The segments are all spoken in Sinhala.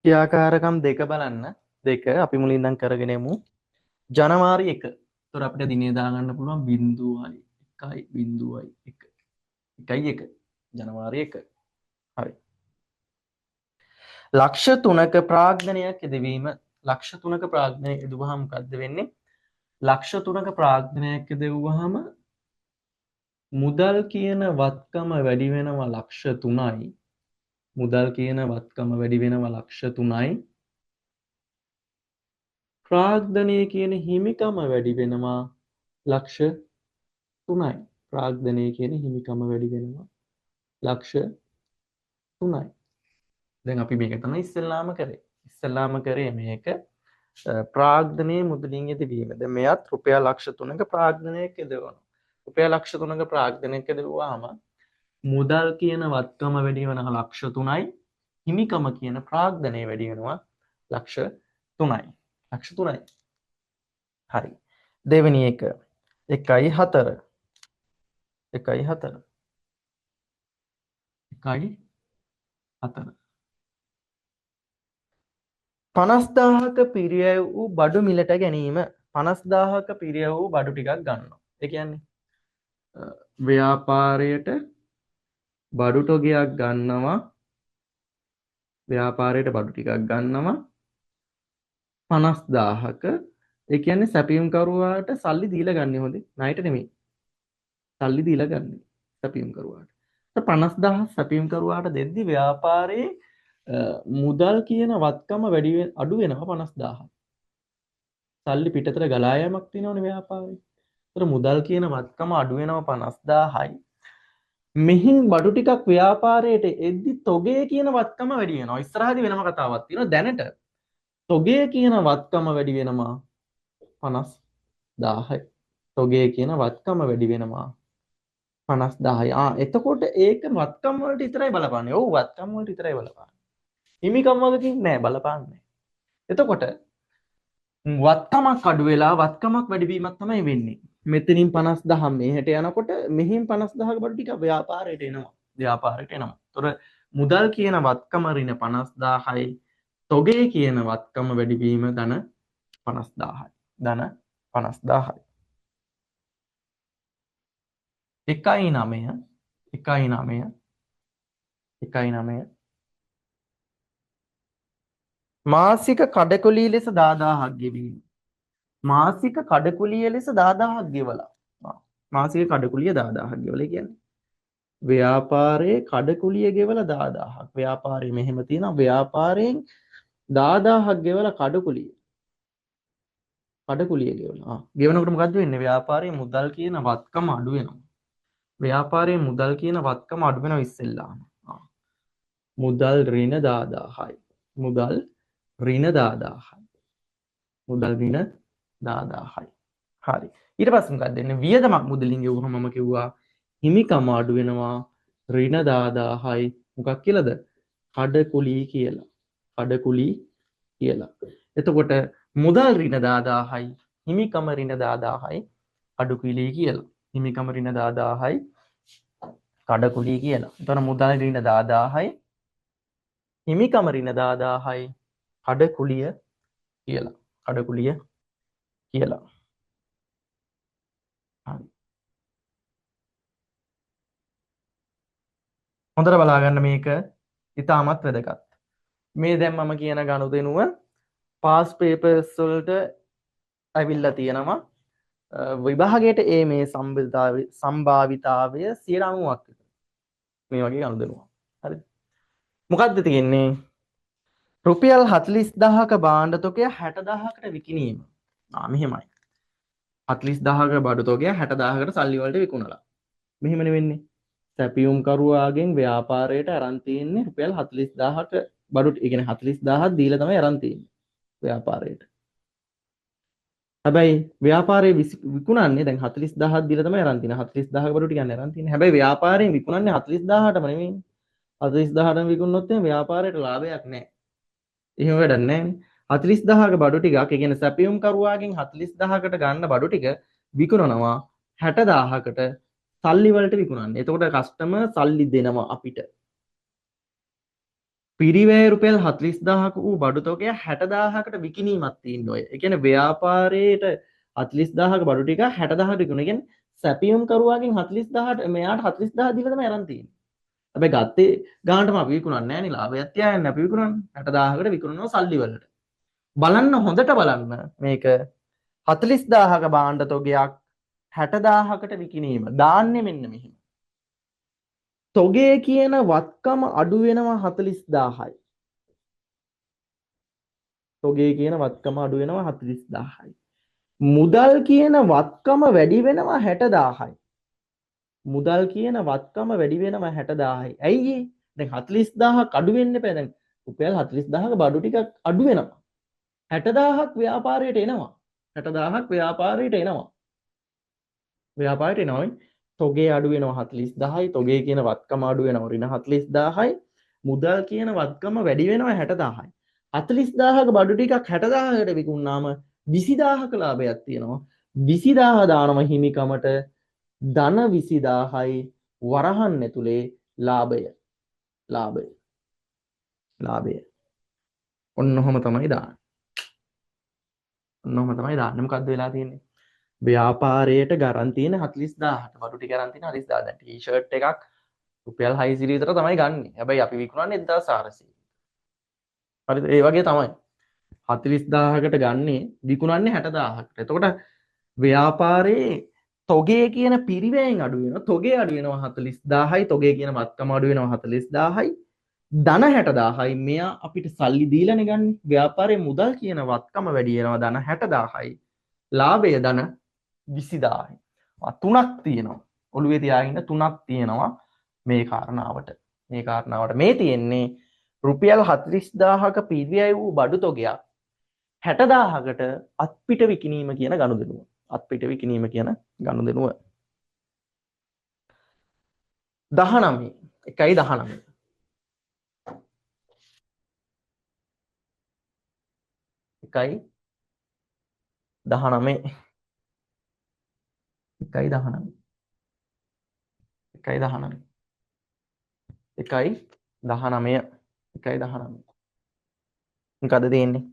ක්‍රියාකාරකම් දෙක බලන්න. දෙක අපි මුලින් ඉඳන් කරගෙන යමු. ජනවාරි 1. ඒතර අපිට දිනේ දාගන්න පුළුවන් 0.1 1.1 ජනවාරි 1. හරි. ලක්ෂ 3ක ප්‍රාග්ධනයක් යෙදවීම. ලක්ෂ 3ක ප්‍රාග්ධනයක් යෙදුවහම මොකද්ද වෙන්නේ? ලක්ෂ 3ක ප්‍රාග්ධනයක් යෙදුවහම මුදල් කියන වත්කම වැඩි වෙනවා ලක්ෂ 3යි. මුදල් කියන වත්කම වැඩි වෙනවා ලක්ෂ 3යි. ප්‍රාග්ධනය කියන හිමිකම වැඩි වෙනවා ලක්ෂ 3යි. ප්‍රාග්ධනය කියන හිමිකම වැඩි වෙනවා ලක්ෂ 3යි. දැන් අපි මේක තමයි ඉස්සෙල්ලාම කරේ. ඉස්සෙල්ලාම කරේ මේක ප්‍රාග්ධනයේ මුදලින් යෙදවීම. දැන් මෙයත් රුපියල් ලක්ෂ 3ක ප්‍රාග්ධනයක් යෙදවනවා. රුපියල් ලක්ෂ 3ක ප්‍රාග්ධනයක් යෙදවුවාම මුදල් කියන වත්කම වැඩි වෙනවා ලක්ෂ 3යි. හිමිකම කියන ප්‍රාග්ධනය වැඩි වෙනවා ලක්ෂ 3යි. ලක්ෂ 3යි. හරි. දෙවෙනි එක 1.4 1.4 1.4 50,000ක පිරිය වූ බඩු මිලට ගැනීම. 50,000ක පිරිය වූ බඩු ටිකක් ගන්නවා. ඒ කියන්නේ ව්‍යාපාරයට බඩු ටොගයක් ගන්නවා. ව්‍යාපාරයට බඩු ටිකක් ගන්නවා 50,000ක. ඒ කියන්නේ සැපියුම්කරුවාට සල්ලි දීලා ගන්න හොඳේ. ණයට නෙමෙයි. සල්ලි දීලා ගන්න. සැපියුම්කරුවාට. 50,000 සැපියුම්කරුවාට දෙද්දි ව්‍යාපාරයේ මුදල් කියන වත්කම අඩු වෙනවා 50,000. සල්ලි පිටතට ගලා යාමක් තියෙනවනේ ව්‍යාපාරේ. ඒතර මුදල් කියන වත්කම අඩු වෙනවා 50,000යි. මෙහින් බඩු ටිකක් ව්‍යාපාරයට එද්දි තොගේ කියන වත්කම වැඩි වෙනවා. ඉස්සරහදී වෙනම කතාවක් තියෙනවා. දැනට තොගේ කියන වත්කම වැඩි වෙනවා 50,000යි. තොගේ කියන වත්කම වැඩි වෙනවා 50,000යි. එතකොට ඒක වත්කම් වලට විතරයි බලපාන්නේ. ඔව් වත්කම් වලට විතරයි බලපාන්නේ. හිමිකම් වලකින් නෑ බලපාන්නේ. එතකොට වත්කමක් අඩු වෙලා වත්කමක් වැඩි වීමක් තමයි වෙන්නේ. මෙතනින් 50,000 මෙහෙට යනකොට මෙහින් 50,000ක බඩු ටික ව්‍යාපාරයට එනවා. ව්‍යාපාරයට එනවා. ඒතර මුදල් කියන වත්කම ඍණ 50,000යි. තොගේ කියන වත්කම වැඩි වීම ධන 50,000යි. ධන 50,000යි. 1.9 මාසික කඩකොලී ලෙස 10,000ක් ගෙවීම. මාසික කඩකුලිය ලෙස 10,000ක් ගෙවලා. මාසික කඩකුලිය 10,000ක් ගෙවලා කියන්නේ ව්‍යාපාරයේ කඩකුලිය ගෙවලා 10,000ක්. ව්‍යාපාරයේ මෙහෙම තියෙනවා. ව්‍යාපාරයෙන් 10,000ක් ගෙවලා කඩකුලිය ගෙවලා. ගෙවනකොට මොකද්ද වෙන්නේ? ව්‍යාපාරයේ මුදල් කියන වත්කම අඩු වෙනවා. ව්‍යාපාරයේ මුදල් කියන වත්කම අඩු වෙනවා ඉස්සෙල්ලාම. මුදල් ඍණ 10,000යි. මුදල් ඍණ 10,000යි. මුදල් ඍණ 10,000යි. හරි. ඊට පස්සේ මොකක්ද වෙන්නේ? වියදමක් මුදලින් ගෙවුවම මම කිව්වා හිමිකම අඩු වෙනවා ඍණ 10,000යි. මොකක් කියලාද? කඩකුලී කියලා. කඩකුලී කියලා. එතකොට මුදල් ඍණ 10,000යි හිමිකම ඍණ 10,000යි කඩකුලී කියලා. හිමිකම ඍණ 10,000යි කඩකුලී කියලා. එතකොට මුදල් ඍණ 10,000යි හිමිකම ඍණ 10,000යි කඩකුලිය කියලා. කඩකුලිය කියලා. හරි. හොඳට බලාගන්න මේක ඉතාමත් වැදගත්. මේ දැන් මම කියන ගනුදෙනුව පාස් පේපර්ස් වලට ඇවිල්ලා තියෙනවා. විභාගයට මේ සම්භාවිතාවය 90%ක් විතර. මේ වගේ ගනුදෙනුවක්. හරිද? මොකද්ද තියෙන්නේ? රුපියල් 40,000ක භාණ්ඩ තොගය 60,000කට විකිණීම. මෙහෙමයි. 40,000ක බඩු තොගය 60,000කට සල්ලි වලට විකුණලා. මෙහෙමනේ වෙන්නේ. සැපියුම්කරුවාගෙන් ව්‍යාපාරයට අරන් තියෙන්නේ රුපියල් 40,000ක බඩු. ඒ කියන්නේ 40,000ක් දීලා තමයි අරන් තියෙන්නේ ව්‍යාපාරයට. හැබැයි ව්‍යාපාරයේ විකුණන්නේ දැන් 40,000ක් දීලා තමයි අරන් තියෙන්නේ. 40,000ක බඩු ටිකක් අරන් තියෙන්නේ. හැබැයි ව්‍යාපාරයෙන් විකුණන්නේ 40,000ටම නෙමෙයි. 40,000ටම විකුණනොත් එහෙනම් ව්යාපාරයට ලාභයක් නැහැ. එහෙම වැඩක් නැහැ. 40,000ක බඩු ටිකක් ඒ කියන්නේ සැපියුම්කරුවාගෙන් 40,000කට ගන්න බඩු ටික විකුණනවා 60,000කට සල්ලි වලට විකුණන්නේ. එතකොට කස්ටමර් සල්ලි දෙනවා අපිට. පිරිවැය රුපියල් 40000ක වූ බඩු තොගය 60000කට විකිණීමක් තියෙන්න ඕය. ඒ කියන්නේ ව්‍යාපාරයේට 40000ක බඩු ටික 60000ට විකුණන. ඒ කියන්නේ සැපියුම් කරුවාගෙන් 40000ට මෙයාට 40000 දීලා තමයි අරන් තියෙන්නේ. හැබැයි ගත්තේ ගානටම අපි විකුණන්නේ නැහැ නේ. ලාභයක් තියාගෙන අපි විකුණන්නේ. 60000කට විකුණනවා සල්ලි වලට. බලන්න හොඳට බලන්න මේක 40000ක භාණ්ඩ තොගයක් 60000කට විකිණීම. දාන්නේ මෙන්න මෙහෙම. තොගේ කියන වත්කම අඩු වෙනවා 40000යි. තොගේ කියන වත්කම අඩු වෙනවා 40000යි. මුදල් කියන වත්කම වැඩි වෙනවා 60000යි. මුදල් කියන වත්කම වැඩි වෙනවා 60000යි. ඇයි ඒ? දැන් 40000ක් අඩු වෙන්න එපා. දැන් රුපියල් 40000ක බඩු ටිකක් අඩු වෙනවා. 60000ක් ව්‍යාපාරයට එනවා. 60000ක් ව්‍යාපාරයට එනවා. ව්‍යාපාරයට එනවා. තොගේ අඩු වෙනවා 40000යි. තොගේ කියන වත්කම අඩු වෙනවා ඍණ 40000යි. මුදල් කියන වත්කම වැඩි වෙනවා 60000යි. 40000ක බඩු ටිකක් 60000කට විකුණාම 20000ක ලාභයක් තියෙනවා. 20000 දානම හිමිකමට ධන 20000යි වරහන් ඇතුලේ ලාභය. ලාභය. ලාභය. ඔන්න ඔහම තමයි දාන්නේ. ඔන්න ඔහම තමයි දාන්නේ. මොකද්ද වෙලා තියෙන්නේ? ව්‍යාපාරයට ගරන් තියෙන 40000ට බඩු ටික ගරන් තියෙන 40000. දැන් ටී-ෂර්ට් එකක් රුපියල් 600 විතර තමයි ගන්නෙ. හැබැයි අපි විකුණන්නේ 1400. හරිද? ඒ වගේ තමයි. 40000කට ගන්නේ විකුණන්නේ 60000කට. එතකොට ව්‍යාපාරයේ තොගේ කියන පිරිවැයෙන් අඩු වෙනවා. තොගේ අඩු වෙනවා 40000යි. තොගේ කියන වත්කම අඩු වෙනවා 40000යි. ධන 60000යි. මෙයා අපිට සල්ලි දීලානේ ගන්නේ. ව්‍යාපාරයේ මුදල් කියන වත්කම වැඩි වෙනවා ධන 60000යි. ලාභය ධන 20000යි. තුනක් තියෙනවා. ඔළුවේ තියාගෙන තුනක් තියෙනවා මේ කාරණාවට. මේ කාරණාවට මේ තියෙන්නේ රුපියල් 40000ක පිරිවැය වූ බඩු තොගයක් 60000කට අත්පිට විකිණීම කියන ගනුදෙනුව. අත්පිට විකිණීම කියන ගනුදෙනුව. 19 එකයි 19 එකයි 19 එකයි 19 එකයි 19 එකයි 19 එකයි 19 මොකද තියෙන්නේ?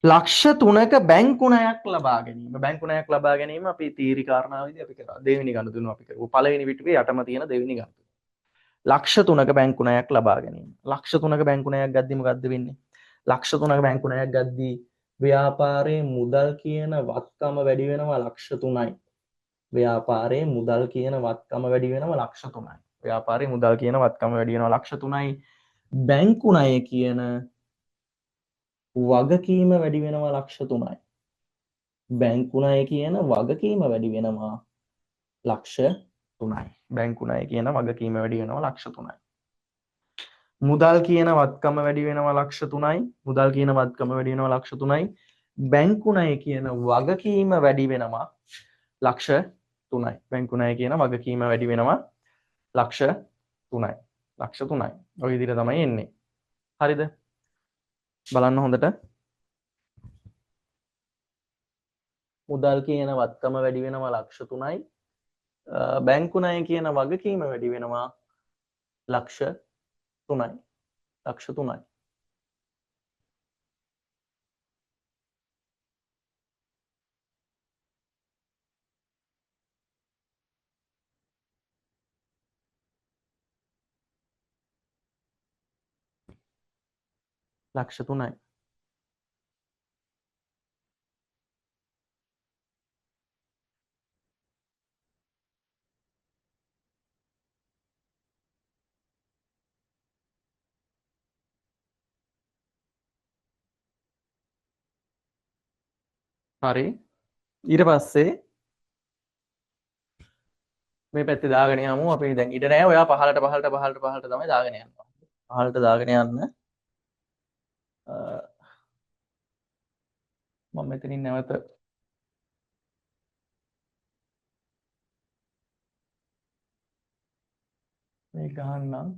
ලක්ෂ 3ක බැංකු ණයක් ලබා ගැනීම. බැංකු ණයක් ලබා ගැනීම අපි තීරි කාරණාවේදී අපි කරා. දෙවෙනි ගනුදෙනුව අපි කරුවා. පළවෙනි පිටුවේ යටම තියෙන දෙවෙනි ගනුදෙනුව. ලක්ෂ 3ක බැංකු ණයක් ලබා ගැනීම. ලක්ෂ 3ක බැංකු ණයක් ගද්දි මොකද්ද වෙන්නේ? ලක්ෂ 3ක බැංකු ණයක් ගද්දී ව්‍යාපාරයේ මුදල් කියන වත්කම වැඩි වෙනවා ලක්ෂ 3යි. ව්‍යාපාරයේ මුදල් කියන වත්කම වැඩි වෙනවා ලක්ෂ 3යි. ව්‍යාපාරයේ මුදල් කියන වත්කම වැඩි වෙනවා ලක්ෂ 3යි. බැංකු ණය කියන වගකීම වැඩි වෙනවා ලක්ෂ 3යි. බැංකු ණය කියන වගකීම වැඩි වෙනවා ලක්ෂ 3යි. බැංකු ණය කියන වගකීම වැඩි වෙනවා ලක්ෂ 3යි. මුදල් කියන වත්කම වැඩි වෙනවා ලක්ෂ 3යි. මුදල් කියන වත්කම වැඩි වෙනවා ලක්ෂ 3යි. බැංකු ණය කියන වගකීම වැඩි වෙනවා ලක්ෂ 3යි. බැංකු ණය කියන වගකීම වැඩි වෙනවා ලක්ෂ 3යි. ලක්ෂ 3යි. ඔය විදිහට තමයි එන්නේ. හරිද? බලන්න හොඳට. මුදල් කියන වත්කම වැඩි වෙනවා ලක්ෂ 3යි. බැංකු ණය කියන වගකීම වැඩි වෙනවා ලක්ෂ 3යි. ලක්ෂ 3යි. ලක්ෂ 3යි. හරි. ඊට පස්සේ මේ පැත්තේ දාගෙන යමු. අපි දැන් ඉඩ නැහැ. ඔයා පහළට තමයි දාගෙන යනවා. පහළට දාගෙන යන්න. මම මෙතනින් නැවත මේ ගහන්නම්.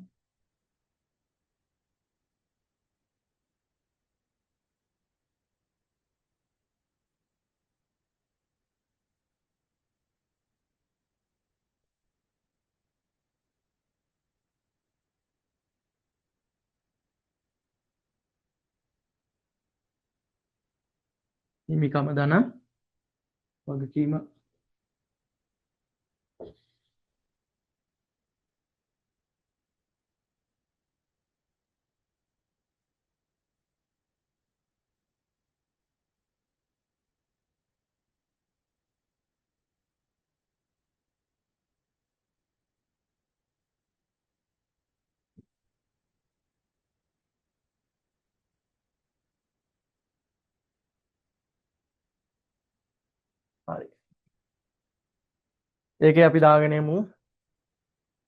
හිමිකම ධන වගකීම. හරි. ඒකේ අපි දාගෙන යමු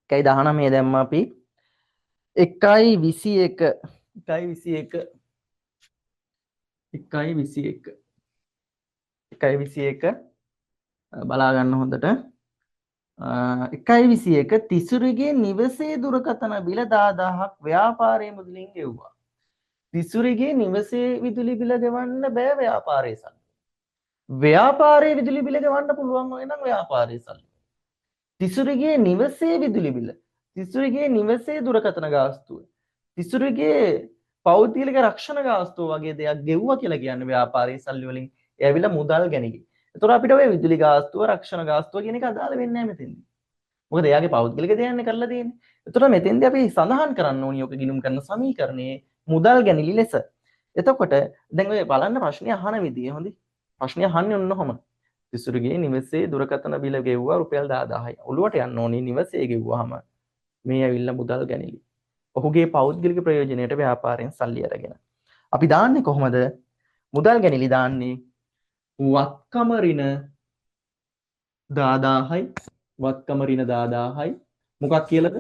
1.19 දැම්ම අපි 1.21 1.21 1.21 1.21 බලා ගන්න හොඳට 1.21 තිසුරිගේ නිවසේ දුරකථන බිල 10000ක් ව්‍යාපාරයේ මුදලින් ගෙව්වා. තිසුරිගේ නිවසේ විදුලි බිල ගෙවන්න බෑ ව්‍යාපාරයේ සල්ලි. ව්‍යාපාරයේ විදුලි බිල ගෙවන්න පුළුවන් වෙන නම් ව්‍යාපාරයේ සල්ලි. තිසුරිගේ නිවසේ විදුලි බිල, තිසුරිගේ නිවසේ දුරකථන ගාස්තුව, තිසුරිගේ පෞද්ගලික රක්ෂණ ගාස්තුව වගේ දෙයක් ගෙව්වා කියලා කියන්නේ ව්‍යාපාරයේ සල්ලි වලින් එයාවිලා මුදල් ගැනීම. ඒතකොට අපිට ඔය විදුලි ගාස්තුව, රක්ෂණ ගාස්තුව කියන එක අදාළ වෙන්නේ නැහැ මෙතෙන්දී. මොකද එයාගේ පෞද්ගලික දෙයක්නේ කරලා තියෙන්නේ. ඒතකොට මෙතෙන්දී අපි සඳහන් කරන්න ඕනි ඔක ගිණුම් කරන සමීකරණයේ මුදල් ගැනීම ලෙස. එතකොට දැන් ඔය බලන්න ප්‍රශ්නේ අහන විදිය හොඳයි. ප්‍රශ්නේ අහන්නේ ඔන්න ඔහම. තිසුරුගේ නිවසේ දුරකථන බිල ගෙව්වා රුපියල් 10000යි. ඔළුවට යන්න ඕනේ නිවසේ ගෙව්වහම මේ ඇවිල්ලා මුදල් ගැනීම. ඔහුගේ පෞද්ගලික ප්‍රයෝජනයට ව්‍යාපාරයෙන් සල්ලි අරගෙන. අපි දාන්නේ කොහොමද? මුදල් ගැනීම දාන්නේ වත්කම ඍණ 10000යි වත්කම ඍණ 10000යි මොකක් කියලාද?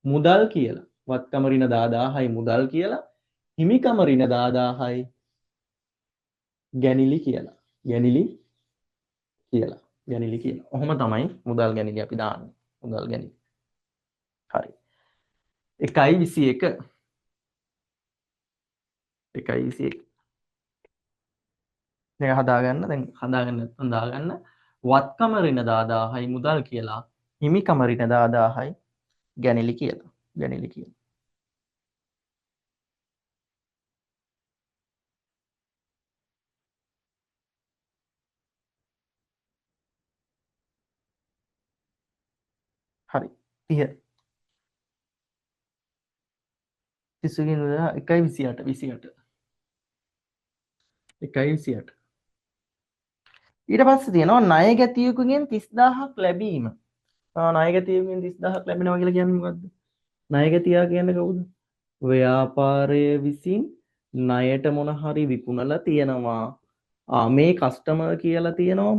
මුදල් කියලා. වත්කම ඍණ 10000යි මුදල් කියලා. හිමිකම ඍණ 10000යි ගැනිලි කියලා. ගැනිලි කියලා. ගැනිලි කියලා. ඔහොම තමයි මුදල් ගැනිලි අපි දාන්නේ. මුදල් ගැනිලි. හරි. 1.21 1.21 දැන් හදාගන්න නැත්නම් දාගන්න වත්කම ඍණ 10000යි මුදල් කියලා හිමිකම ඍණ 10000යි ගැනිලි කියලා. ගැනිලි කියලා. හරි. 30 තිසුගේ මුදල 1.28 1.28 ඊට පස්සේ තියෙනවා ණය ගැතියෙකුගෙන් 30000ක් ලැබීම. ණය ගැතියෙකුගෙන් 30000ක් ලැබෙනවා කියලා කියන්නේ මොකද්ද? ණය ගැතියා කියන්නේ කවුද? ව්‍යාපාරය විසින් ණයට මොන හරි විකුණලා තියෙනවා. මේ කස්ටමර් කියලා තියෙනවා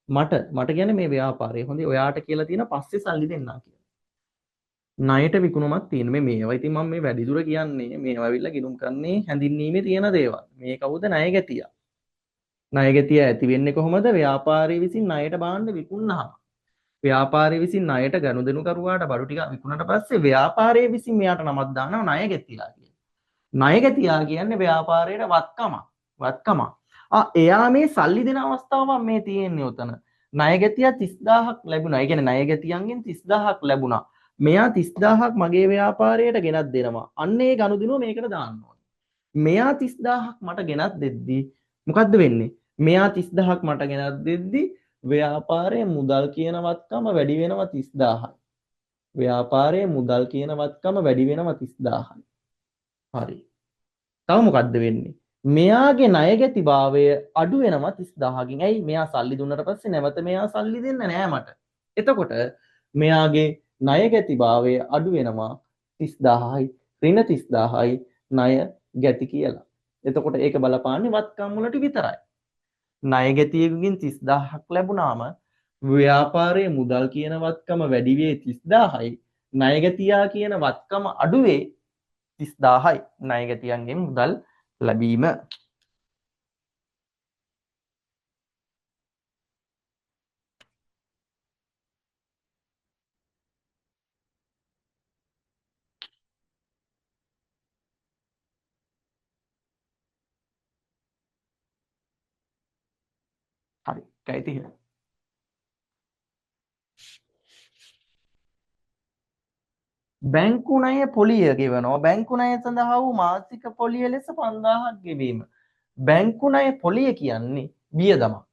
මට කියන්නේ මේ ව්‍යාපාරය. හොඳයි ඔයාට කියලා තියෙන පස්සේ සල්ලි දෙන්නා කියලා. ණයට විකුණුමක් තියෙන මේවා ඉතින් මම මේ වැඩිදුර කියන්නේ මේවා ඇවිල්ලා ගිණුම් කරන්නේ හැඳින්වීමේ තියෙන දේවල්. මේ කවුද ණය ගැතියා? ණය ගැතියා ඇති වෙන්නේ කොහොමද? ව්‍යාපාරය විසින් ණයට භාණ්ඩ විකුණනහම. ව්‍යාපාරය විසින් ණයට ගනුදෙනු කරුවාට බඩු ටික විකුණාට පස්සේ ව්‍යාපාරය විසින් මෙයාට නමක් දානවා ණය ගැතියා කියලා. ණය ගැතියා කියන්නේ ව්‍යාපාරයට වත්කම. වත්කම. එයා මේ සල්ලි දෙන අවස්ථාවක් මේ තියෙන්නේ උතන. ණය ගැතියා 30000ක් ලැබුණා. ඒ කියන්නේ ණය ගැතියන්ගෙන් 30000ක් ලැබුණා. මෙයා 30000ක් මගේ ව්‍යාපාරයට ගෙනත් දෙනවා. අන්න ඒ ගනුදෙනුව මේකට දාන්න ඕනේ. මෙයා 30000ක් මට ගෙනත් දෙද්දි මොකද්ද වෙන්නේ? මෙයා 30000ක් මට ගෙනත් දෙද්දි ව්‍යාපාරයේ මුදල් කියන වත්කම වැඩි වෙනවා 30000යි. ව්‍යාපාරයේ මුදල් කියන වත්කම වැඩි වෙනවා 30000යි. හරි. තව මොකද්ද වෙන්නේ? මෙයාගේ ණයගැතිභාවය අඩු වෙනවා 30000කින්. ඇයි? මෙයා සල්ලි දුන්නට පස්සේ නැවත මෙයා සල්ලි දෙන්නේ නැහැ මට. එතකොට මෙයාගේ ණයගැතිභාවය අඩු වෙනවා 30000යි ඍණ 30000යි ණය ගැති කියලා. එතකොට ඒක බලපාන්නේ වත්කම් වලට විතරයි. ණයගැතියෙකුගෙන් 30000ක් ලැබුණාම ව්‍යාපාරයේ මුදල් කියන වත්කම වැඩි වේ 30000යි ණයගැතියා කියන වත්කම අඩු වේ 30000යි ණයගැතියන්ගෙන් මුදල් ලැබීම. හරි 1.30 බැංකු ණය පොලිය ගෙවනවා. බැංකු ණය සඳහා වූ මාසික පොලිය ලෙස 5000ක් ගෙවීම. බැංකු ණය පොලිය කියන්නේ වියදමක්.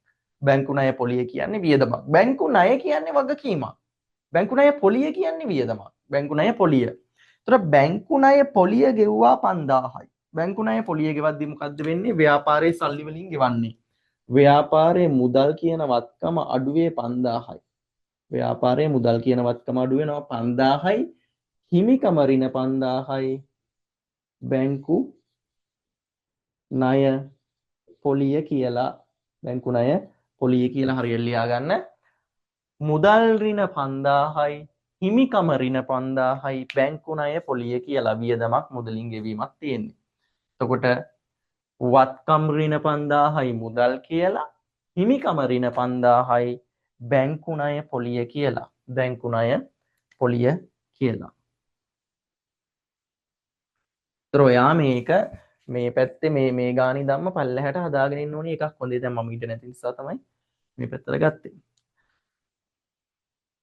බැංකු ණය පොලිය කියන්නේ වියදමක්. බැංකු ණය කියන්නේ වගකීමක්. බැංකු ණය පොලිය කියන්නේ වියදමක්. බැංකු ණය පොලිය. ඒතර බැංකු ණය පොලිය ගෙව්වා 5000යි. බැංකු ණය පොලිය ගෙවද්දි මොකද්ද වෙන්නේ? ව්‍යාපාරයේ සල්ලි වලින් ගෙවන්නේ. ව්‍යාපාරයේ මුදල් කියන වත්කම අඩුවේ 5000යි. ව්‍යාපාරයේ මුදල් කියන වත්කම අඩු වෙනවා 5000යි. හිමිකම ඍණ 5000යි. බැංකු ණය පොලිය කියලා බැංකු ණය පොලිය කියලා හරියට ලියා ගන්න. මුදල් ඍණ 5000යි හිමිකම ඍණ 5000යි බැංකු ණය පොලිය කියලා වියදමක් මුදලින් ගෙවීමක් තියෙන්නේ. එතකොට වත්කම් ඍණ 5000යි මුදල් කියලා හිමිකම ඍණ 5000යි බැංකු ණය පොලිය කියලා. බැංකු ණය පොලිය කියලා. ඒතර ඔයා මේක මේ පැත්තේ මේ ගානි ධම්ම පල්ලෙහාට හදාගෙන ඉන්න ඕනේ එකක් හොඳේ. දැන් මම ඊට නැති නිසා තමයි මේ පැත්තට ගත්තේ.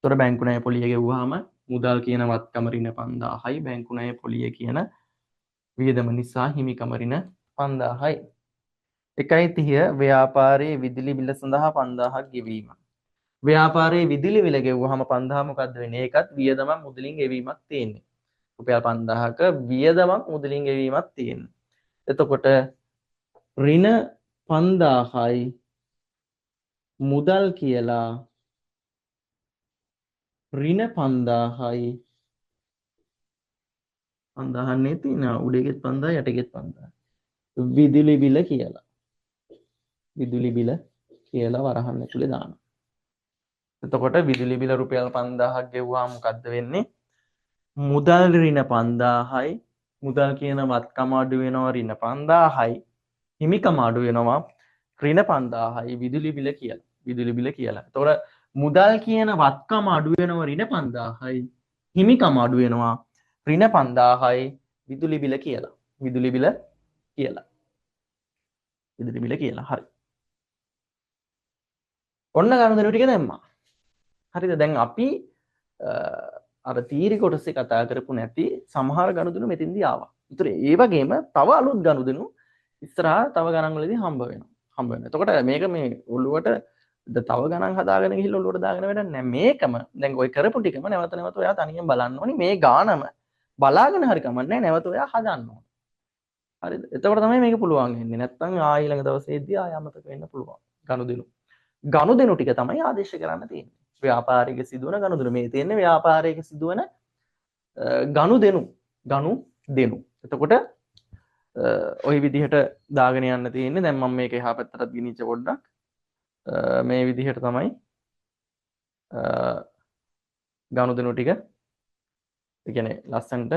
ඒතර බැංකු ණය පොලිය ගෙවුවාම මුදල් කියන වත්කම ඍණ 5000යි බැංකු ණය පොලිය කියන වියදම නිසා හිමිකම ඍණ 5000යි. 1.30 ව්‍යාපාරයේ විදුලි බිල සඳහා 5000ක් ගෙවීම. ව්‍යාපාරයේ විදුලි බිල ගෙවුවාම 5000 මොකද්ද වෙන්නේ? ඒකත් වියදමක් මුදලින් ගෙවීමක් තියෙන්නේ. රුපියල් 5000ක වියදමක් මුදලින් ගෙවීමක් තියෙන්නේ. එතකොට ඍණ 5000යි මුදල් කියලා ඍණ 5000යි 5000 නේ තියෙනවා උඩේගෙත් 5000 යටගෙත් 5000 විදුලි බිල කියලා විදුලි බිල කියලා වරහන් ඇතුලේ දානවා. එතකොට විදුලි බිල රුපියල් 5000ක් ගෙවුවාම මොකද්ද වෙන්නේ? මුදල් ඍණ 5000යි මුදල් කියන වත්කම අඩු වෙනවා ඍණ 5000යි හිමිකම අඩු වෙනවා ඍණ 5000යි විදුලි බිල කියලා. විදුලි බිල කියලා. එතකොට මුදල් කියන වත්කම අඩු වෙනවා ඍණ 5000යි හිමිකම අඩු වෙනවා ඍණ 5000යි විදුලි බිල කියලා. විදුලි බිල කියලා. විදුලි බිල කියලා. හරි. ඔන්න ගනුදෙනු ටික දැම්මා. හරිද? දැන් අපි අර තීරි කොටසේ කතා කරපු නැති සමහර ගනුදෙනු මෙතෙන්දී ආවා. ඒතර ඒ වගේම තව අලුත් ගනුදෙනු ඉස්සරහා තව ගණන් වලදී හම්බ වෙනවා. හම්බ වෙනවා. එතකොට මේක මේ ඔළුවට තව ගණන් හදාගෙන ගිහිල්ලා ඔළුවට දාගෙන වැඩක් නැහැ. මේකම දැන් ඔය කරපු ටිකම නැවත නැවත ඔයා තනියෙන් බලන්න ඕනි. මේ ගානම බලාගෙන හරි කමන්නේ නැවත ඔයා හදන්න ඕන. හරිද? එතකොට තමයි මේක පුළුවන් වෙන්නේ. නැත්තම් ආයෙ ළඟ දවසේදී ආය අමතක වෙන්න පුළුවන්. ගනුදෙනු. ගනුදෙනු ටික තමයි ආදේශ කරන්න තියෙන්නේ. ව්‍යාපාරික සිදුවන ගනුදෙනු. මේ තියෙන්නේ ව්‍යාපාරයක සිදුවන ගනුදෙනු. ගනුදෙනු. එතකොට ඔය විදිහට දාගෙන යන්න තියෙන්නේ. දැන් මම මේක එහා පැත්තටත් ගෙනිච්ච පොඩ්ඩක්. මේ විදිහට තමයි ගනුදෙනු ටික ඒ කියන්නේ ලස්සනට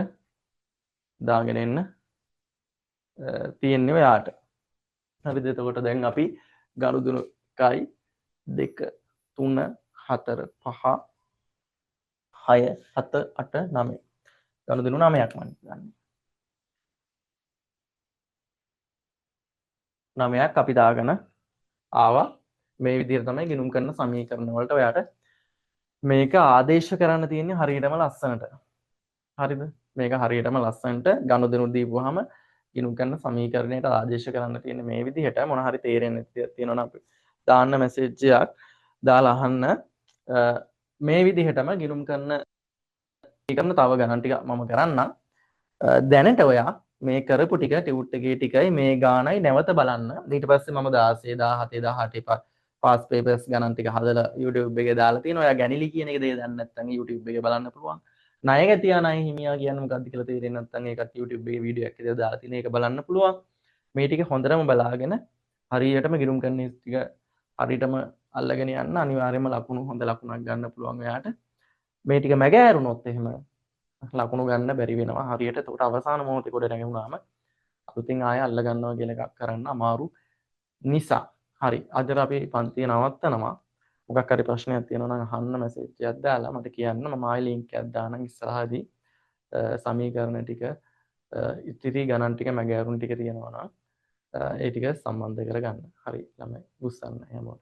දාගෙන එන්න තියෙන්නේ ඔයාට. හරිද? එතකොට දැන් අපි ගනුදෙනු 1 2 3 4 5 6 7 8 9 ගනුදෙනු 9ක් මම ගන්න. 9ක් අපි දාගෙන ආවා. මේ විදිහට තමයි ගිණුම් කරන සමීකරණ වලට ඔයාට මේක ආදේශ කරන්න තියෙන්නේ හරියටම ලස්සනට. හරිද? මේක හරියටම ලස්සනට ගනුදෙනු දීපුවාම ගිණුම් කරන සමීකරණයට ආදේශ කරන්න තියෙන්නේ මේ විදිහට. මොන හරි තේරෙන්නේ නැති තියෙනවා නම් අපි දාන්න මැසේජ් එකක් දාලා අහන්න. මේ විදිහටම ගිණුම් කරන තව ගණන් ටික මම කරන්නම්. දැනට ඔයා මේ කරපු ටික ටියුට් එකේ ටිකයි මේ ගානයි නැවත බලන්න. ඊට පස්සේ මම 16 17 18 පාස් පේපර්ස් ගණන් ටික හදලා YouTube එකේ දාලා තියෙනවා. ඔයා ගැනිලි කියන එක දේ දන්නේ නැත්නම් YouTube එකේ බලන්න පුළුවන්. ණය ගැතියා ණය හිමියා කියන්නේ මොකක්ද කියලා තේරෙන්නේ නැත්නම් ඒකත් YouTube එකේ වීඩියෝ එකක් විතර දාලා තියෙන එක බලන්න පුළුවන්. මේ ටික හොඳටම බලාගෙන හරියටම ගිණුම් කරන ටික හරියටම අල්ලගෙන යන්න අනිවාර්යයෙන්ම ලකුණු හොඳ ලකුණක් ගන්න පුළුවන් ඔයාට. මේ ටික මැගෑරුණොත් එහෙම ලකුණු ගන්න බැරි වෙනවා හරියට. ඒකට අවසාන මොහොතේ කොට නැගුණාම අලුතින් ආයෙ අල්ල ගන්නවා කියලා එකක් කරන්න අමාරු නිසා. හරි. අද අපි පන්තිය නවත්තනවා. මොකක් හරි ප්‍රශ්නයක් තියෙනවා නම් අහන්න මැසේජ් එකක් දාලා මට කියන්න. මම ආයෙ ලින්ක් එකක් දාන්නම් ඉස්සරහදී. සමීකරණ ටික ඉතිරි ගණන් ටික මැගෑරුණු ටික තියෙනවා නම් ඒ ටික සම්බන්ධ කරගන්න. හරි ළමයි. උස්සන්න හැමෝටම.